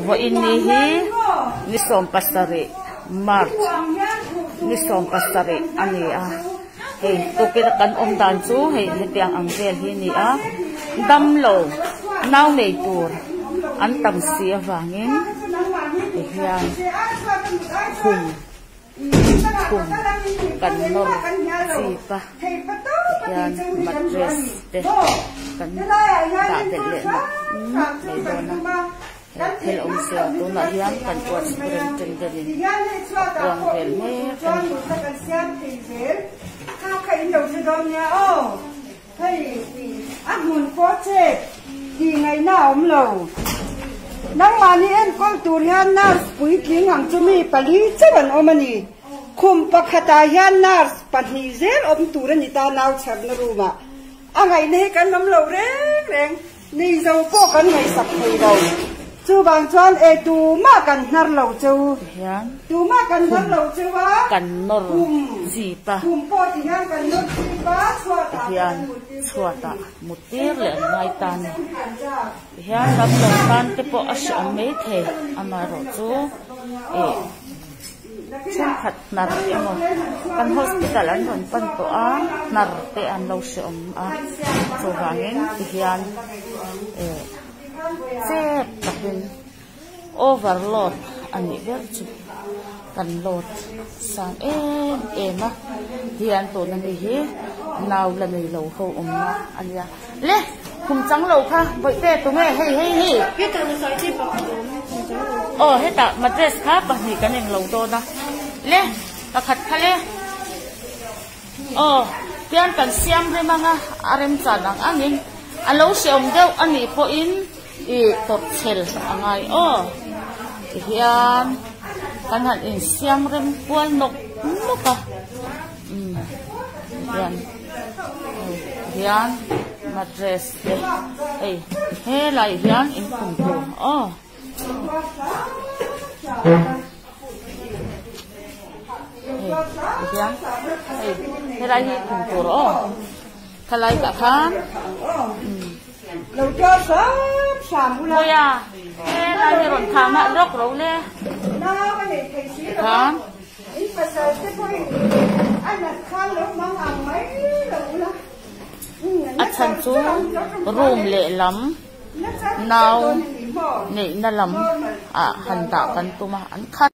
Wa ini hi ni som pasari March ni som pasari ani hey to kita kan dan chu hey hetiang angel hi ni dam lo naw nei tur an tam sia wangin hian khum kan nor si pa hian mattress te kan ta te le nei dona hel om sia tu na hian kan wat sprem ten derin wang vel me kan ha kai lo se dom nya hey mun ko che di ngai na om lo nang mani en kol tur hian na pui tling ang chumi pali chaban omani khum pakhata hian na pani zel om tur ni ta naw chhab na ruma angai ne kan nom lo reng reng ni zo ko kan ngai sak thei lo chu bang chuan tu ma kan nar lo chu hian tu ma kan nar lo chu wa kan nor si pa khum po ti hian kan nor si pa hian chuata mutir le ngai tan hian lam lo tan te po asom me the amaro chu chen khat nar emo kan hospital an ron pan to nar te an lo se om chu wangin hian che takin overload ani ber chu kan load sang ema hian to na ni hi naw la nei lo ho na ania le kum chang lo kha boi te tu me hei hi cái từ sợi chim heta mattress kha pa ni kan eng lo do na le ta khat kha le pian kan siam re manga arem chanang angin alo se om deu ani po in tot chel angai hian kan han in siam rem pual nok ka hian mattress he lai hian in kum tu hian he lai hi kum tu thalai ka khan lo cho sam mu la ya he lai hi ron tha ma rok ro le na cái này thầy sĩ khan in pa sa te poi anh là khan lo mang ang mai lo la chan chu room le lam naw nei na lam han ta kan tuma an khat